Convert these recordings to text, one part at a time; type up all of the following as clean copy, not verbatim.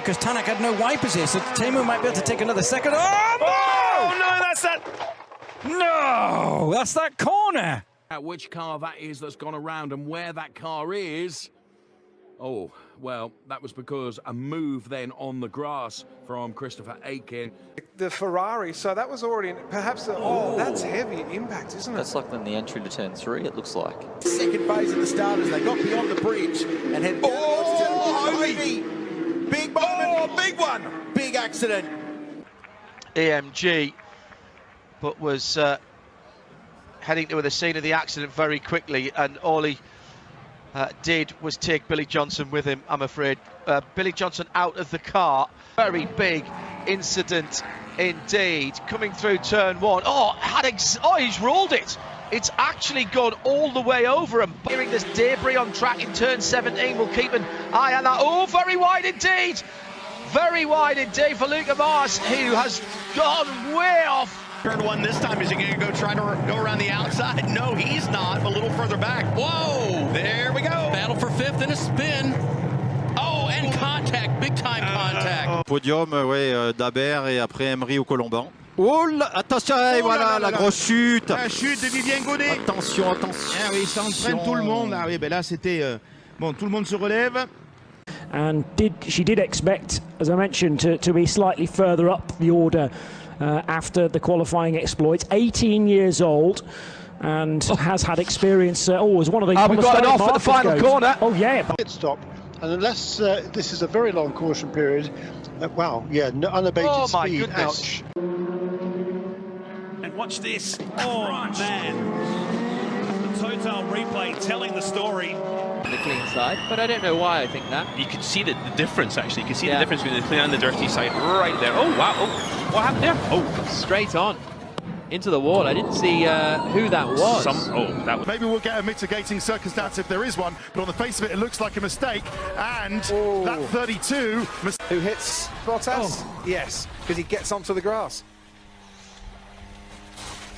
because Tanak had no wipers here, so Teemu might be able to take another second. Oh, no, that's that. No, that's that corner. Which car that is that's gone around and where that car is. Oh, well, that was because a move then on the grass from Christopher Aiken. The Ferrari, so that was already, perhaps, that's heavy impact, isn't it? That's like then the entry to turn 3, it looks like. Second phase of the starters, they got beyond the bridge and headed down. Big moment. Big one. Big accident. EMG, but was heading to the scene of the accident very quickly, and all he did was take Billy Johnson with him, I'm afraid. Billy Johnson out of the car. Very big incident indeed. Coming through turn 1. He's rolled it. It's actually gone all the way over him. Hearing this debris on track in turn 17, we'll keep an eye on that. Oh, very wide indeed. Very wide indeed for Luca Mars, who has gone way off. Turn 1 this time. Is he going to try to go around the outside? No, he's not. A little further back. Whoa! There we go. Battle for 5th and a spin. Oh, and contact. Big time contact. Podium, ouais, d'Aber et après Emery au Colomban. Oh, attention, voilà la grosse chute. La chute de Vivien Godet. Attention, attention. Ah oui, ça entraîne tout le monde. Ah oui, ben là c'était bon, tout le monde se relève. And she did expect, as I mentioned, to be slightly further up the order after the qualifying exploits. 18 years old and has had experience. As one of the. We've got it off at the final corner. Oh yeah. Pit stop, and unless this is a very long caution period, wow, yeah, no, unabated speed. Goodness. Ouch. And watch this. Oh man, the total replay telling the story. The clean side, but I don't know why I think that. You can see the difference, actually. You can see the difference between the clean and the dirty side right there. Oh, wow. Oh, what happened there? Oh. Straight on into the wall. I didn't see who that was. Maybe we'll get a mitigating circumstance if there is one, but on the face of it, it looks like a mistake. And that 32... Who hits Bottas? Yes, because he gets onto the grass.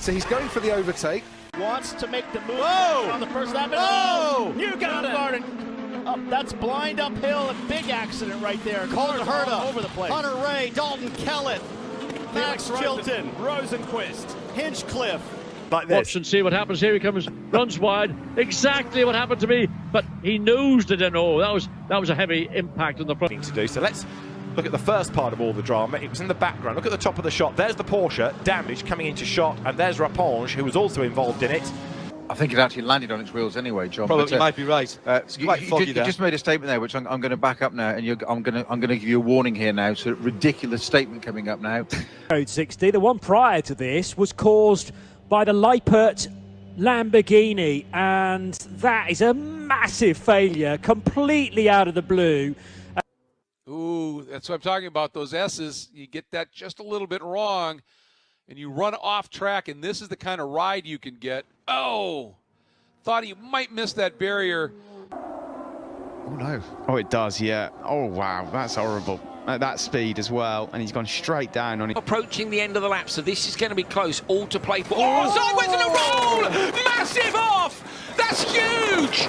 So he's going for the overtake. Wants to make the move on the first lap. Oh! You got it! That's blind uphill, a big accident right there. Cars all over the place. Hunter Ray, Dalton Kellett, Max Chilton, Rosenquist, Hinchcliffe. Like this. Watch and see what happens here. He comes, runs wide. Exactly what happened to me, but he nosed it, and that was a heavy impact on the front. To do so. Let's look at the first part of all the drama. It was in the background. Look at the top of the shot. There's the Porsche damaged coming into shot, and there's Raponge, who was also involved in it. I think it actually landed on its wheels anyway, John. Probably might be right. It's quite foggy there. You just made a statement there, which I'm going to back up now, and I'm going to give you a warning here now. So, ridiculous statement coming up now. Code 60. The one prior to this was caused by the Lippert Lamborghini, and that is a massive failure, completely out of the blue. Ooh, that's what I'm talking about. Those S's, you get that just a little bit wrong, and you run off track, and this is the kind of ride you can get. Oh, thought he might miss that barrier. Oh no. Oh, it does, yeah. Oh wow, that's horrible. At that speed as well, and he's gone straight down on it. Approaching the end of the lap, so this is going to be close. All to play for. Oh, sideways in a roll! Massive off! That's huge!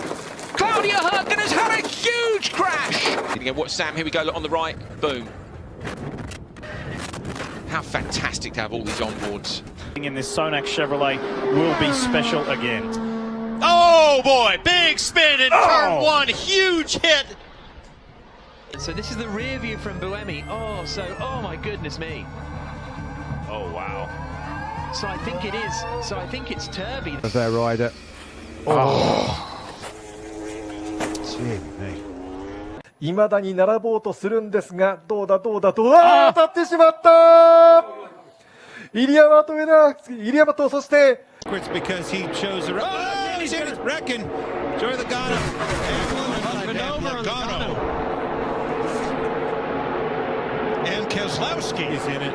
Claudia Hurken has had a huge crash! Again, watch Sam, here we go, look on the right. Boom. How fantastic to have all these onboards. In this Sonax Chevrolet will be special again. Oh boy, big spin in turn 1, huge hit. So this is the rear view from Buemi. Oh my goodness me. Oh wow. So I think it is. So I think it's Turby. Of their rider.未だに並ぼうとするんですが、どうだ当たってしまった。入山と上田、入山とそして。It's because he chose the he's in it. Reckon. Joy Logano. And Keselowski is in it.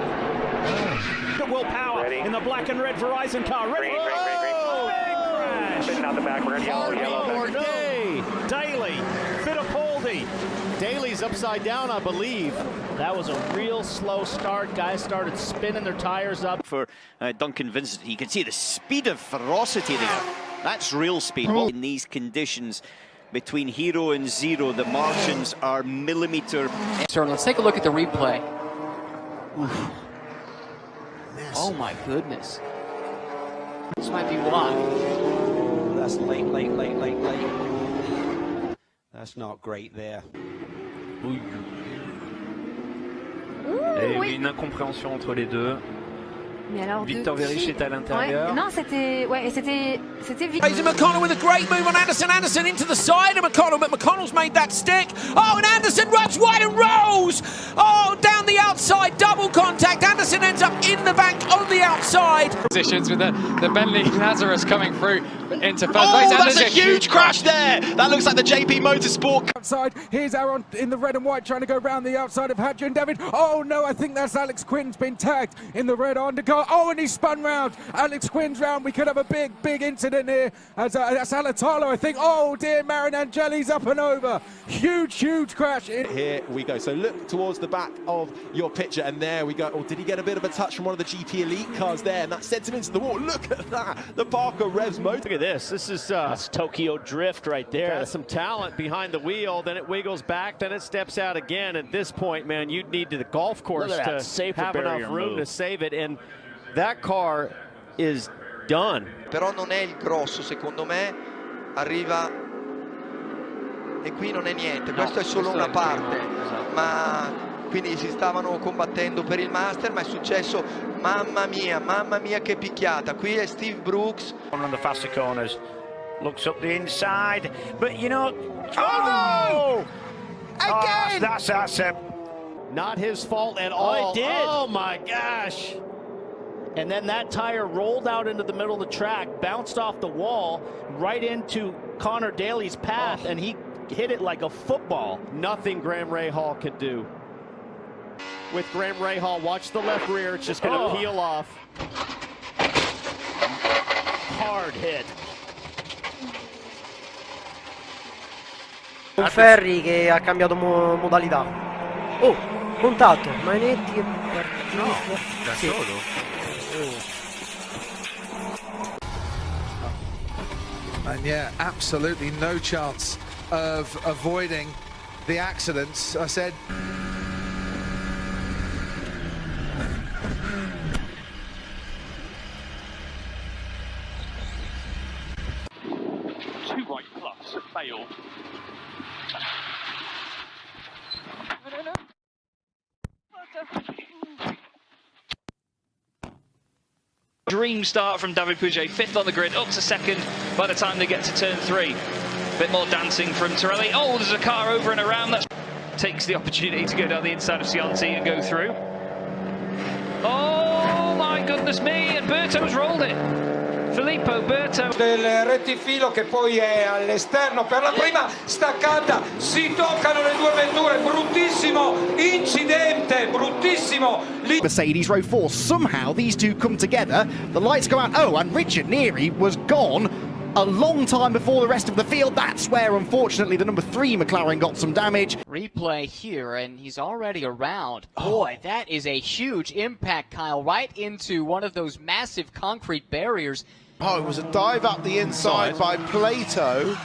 The Will Power in the black and red Verizon car. Big crash. Spinning out the back. We're yellow. Daly. Fittipaldi. Daly's upside down, I believe. That was a real slow start. Guys started spinning their tires up. For Duncan Vincent, you can see the speed of ferocity there. That's real speed. In these conditions, between hero and zero. The margins are millimeter. So let's take a look at the replay. Oh my goodness. This might be why. That's late. That's not great there. Et une incompréhension entre les deux. Mais alors, Victor Verich est à l'intérieur. Ouais, non, c'était Victor. Hazen McConnell with a great move on Anderson. Anderson into the side of McConnell, but McConnell's made that stick. Oh, and Anderson runs wide and rolls. Oh, down the outside, double contact. Anderson ends up in the bank on the outside. Positions with the Bentley Lazarus coming through into first place. And That's a huge crash there. That looks like the JP Motorsport. Outside, here's Aaron in the red and white trying to go round the outside of Hadji and David. Oh no, I think that's Alex Quinn's been tagged in the red undercar. Oh, and he spun round. Alex Quinn's round. We could have a big incident here. That's Alatalo, I think. Oh dear, Marin Angeli's up and over. Huge crash. Here we go. So look towards the back of your picture, and there we go. Oh, did he get a bit of a touch from one of the GP Elite cars there? And that sent him into the wall. Look at that. The Parker Revs motor. Look at this. This is that's Tokyo Drift right there. That's some talent behind the wheel. Then it wiggles back. Then it steps out again. At this point, man, you'd need the golf course to have enough room to save it. And that car is done. Però non è il grosso, secondo me. Arriva e qui non è niente. Questo è solo una parte. Ma quindi si stavano combattendo per il Master, ma è successo, mamma mia che picchiata. Qui è Steve Brooks. One of the faster corners. Looks up the inside, but you know. Oh no! Again! That's not his fault at all. Oh, it did. Oh my gosh! And then that tire rolled out into the middle of the track, bounced off the wall, right into Connor Daly's path, and he hit it like a football. Nothing Graham Rahal could do. With Graham Rahal, watch the left rear. It's just going to peel off. Hard hit. Un Ferri che ha cambiato modalità. Oh, contatto, Manetti e partito. No, da solo. And yeah, absolutely no chance of avoiding the accidents. I said. Two right plus failed. No. Dream start from David Pouget, 5th on the grid, up to 2nd by the time they get to turn 3. Bit more dancing from Torelli. Oh, there's a car over and around that takes the opportunity to go down the inside of Cianti and go through. Oh my goodness me, and Berto's rolled it. Filippo Berto. Del rettifilo che poi è all'esterno per la prima staccata, si toccano le due vetture, bruttissimo incidente, bruttissimo. Mercedes row 4, somehow these two come together, the lights go out, oh, and Richard Neary was gone a long time before the rest of the field. That's where, unfortunately, the number 3 McLaren got some damage. Replay here, and he's already around. Boy, that is a huge impact, Kyle, right into one of those massive concrete barriers. Oh, it was a dive up the inside by Plato.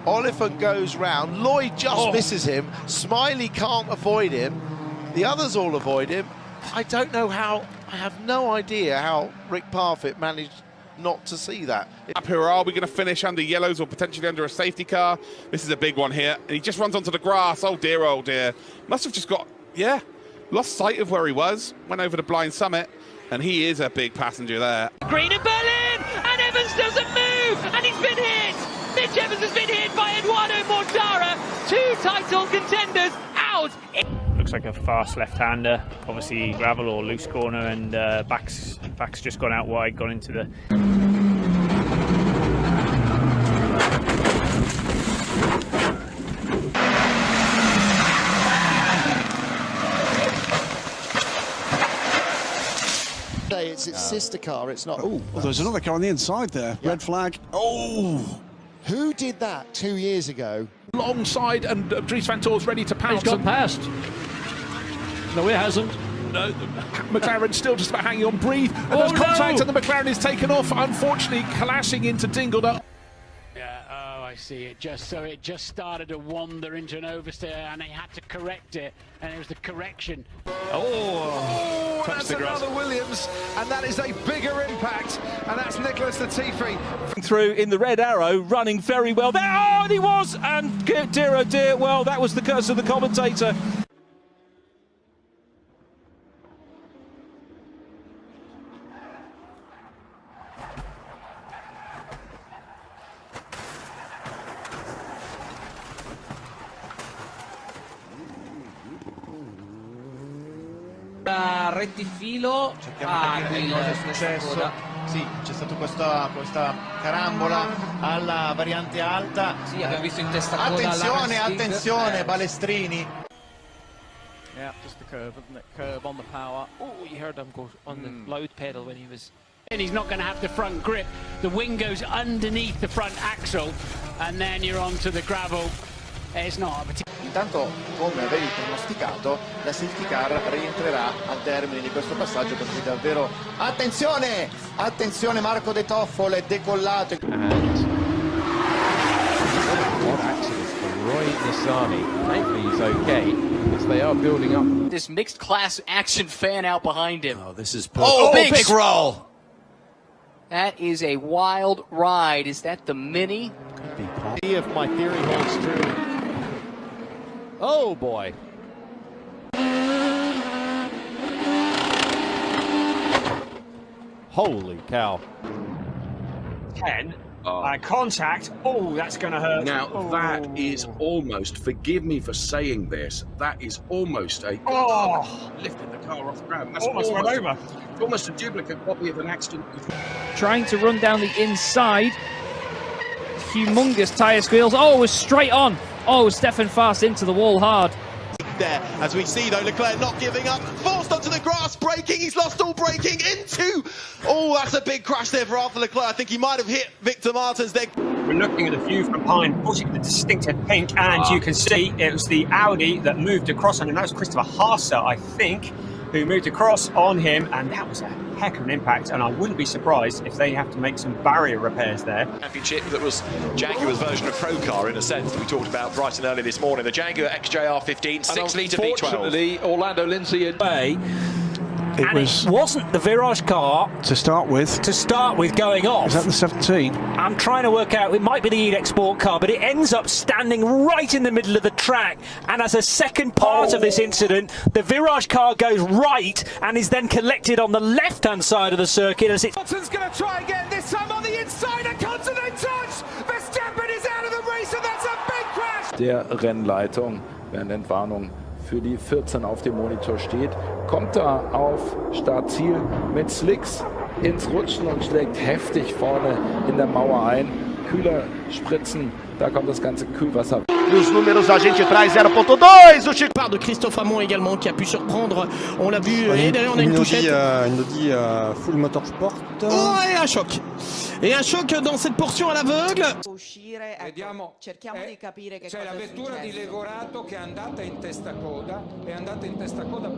Oliphant goes round. Lloyd just misses him. Smiley can't avoid him. The others all avoid him. I don't know how, I have no idea how Rick Parfitt managed not to see that. Up here, are we going to finish under yellows or potentially under a safety car? This is a big one here. And he just runs onto the grass. Oh dear. Must have just got, lost sight of where he was. Went over the blind summit. And he is a big passenger there. Green and Berlin, and Evans doesn't move, and he's been hit. Mitch Evans has been hit by Eduardo Mortara. 2 title contenders out. Looks like a fast left-hander, obviously gravel or loose corner, and back's just gone out wide, gone into the. It's its sister car, it's not. Oh, there's another car on the inside there. Red flag. Oh! Who did that 2 years ago? Long side, and Dries Van Toor's ready to pounce. He's gone past. No, it hasn't. No, McLaren's still just about hanging on, breathe. And there's contact, and the McLaren is taken off, unfortunately, clashing into Dingledale. Yeah, I see it. It just started to wander into an oversteer, and he had to correct it, and it was the correction. Oh, that's another Williams, and that is a bigger impact, and that's Nicholas Latifi. Through in the red arrow, running very well there. Oh, and he was, and dear oh dear, well, that was the curse of the commentator. Rettifilo. Cosa è successo? Sì, c'è stata questa carambola alla variante alta. Sì, abbiamo visto in testa coda. Attenzione, Balestrini. Yeah, just the curve, isn't it? Curve on the power. Oh, you heard him go on the load pedal when he was. And he's not going to have the front grip. The wing goes underneath the front axle, and then you're onto the gravel. It's not a particular. Intanto, come avevi pronosticato, la safety car rientrerà al termine di questo passaggio, perché davvero... Attenzione! Attenzione, Marco De Toffolo è decollato. What accident for Roy Nissani. Thankfully he's okay, because they are building up. This mixed class action fan out behind him. Oh, this is big roll! That is a wild ride. Is that the Mini? See if my theory holds true. Oh boy. Holy cow. 10. Contact. Oh, that's going to hurt. Now, that is almost, forgive me for saying this, that is almost a... lifted the car off the ground. That's almost went over. It's almost a duplicate copy of an accident. Trying to run down the inside. Humongous tyre squeals. Oh, it was straight on. Oh, Stefan Fast into the wall hard. There, as we see though, Leclerc not giving up, forced onto the grass, braking, he's lost all braking into... Oh, that's a big crash there for Arthur Leclerc. I think he might have hit Victor Martins there. We're looking at the view from behind, pushing the distinctive pink, and you can see it was the Audi that moved across on him. That was Christopher Haase, I think, who moved across on him, and that was a heck of an impact, and I wouldn't be surprised if they have to make some barrier repairs there. Championship that was Jaguar's version of Pro Car, in a sense, that we talked about bright and early this morning. The Jaguar XJR15 6-litre V12. Unfortunately, Orlando Lindsay away. It wasn't the Virage car to start with. Going off. Is that the 17? I'm trying to work out, it might be the EDEX Sport car, but it ends up standing right in the middle of the track. And as a second part of this incident, the Virage car goes right and is then collected on the left-hand side of the circuit as it... Hamilton's going to try again, this time on the inside, and comes in touch! Verstappen is out of the race, and that's a big crash! Der Rennleitung, während Entwarnung für die 14 auf dem Monitor steht, kommt er auf Startziel mit Slicks ins Rutschen und schlägt heftig vorne in der Mauer ein. Kühler spritzen, da kommt das ganze Kühlwasser. Os números a gente traz 0.2, o Chico de Christophe Amon également qui a pu surprendre, on l'a vu, et derrière on a une touchette. Une Audi full Motorsport. Oh, et un choc. Et un choc dans cette portion à l'aveugle. Vediamo, c'è la vettura di Legorato che è andata in testa coda,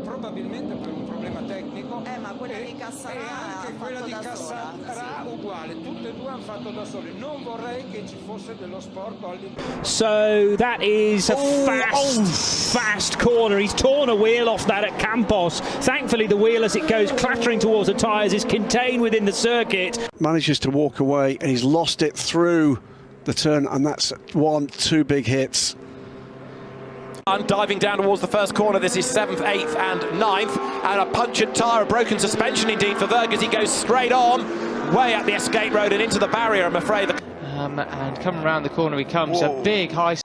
probabilmente per un problema tecnico, ma quella di Cassarà e anche quella di Cassarà uguale, tutte e due hanno fatto da soli. Non vorrei che ci fosse dello sporco all'interno. So that is a fast corner. He's torn a wheel off that at Campos. Thankfully the wheel as it goes clattering towards the tyres is contained within the circuit. Manages to walk away and he's lost it through the turn, and that's 2 big hits. And diving down towards the first corner, this is 7th, 8th and 9th, and a punctured tyre, a broken suspension indeed for Verg as he goes straight on, way up the escape road and into the barrier, I'm afraid. And coming around the corner he comes, a big high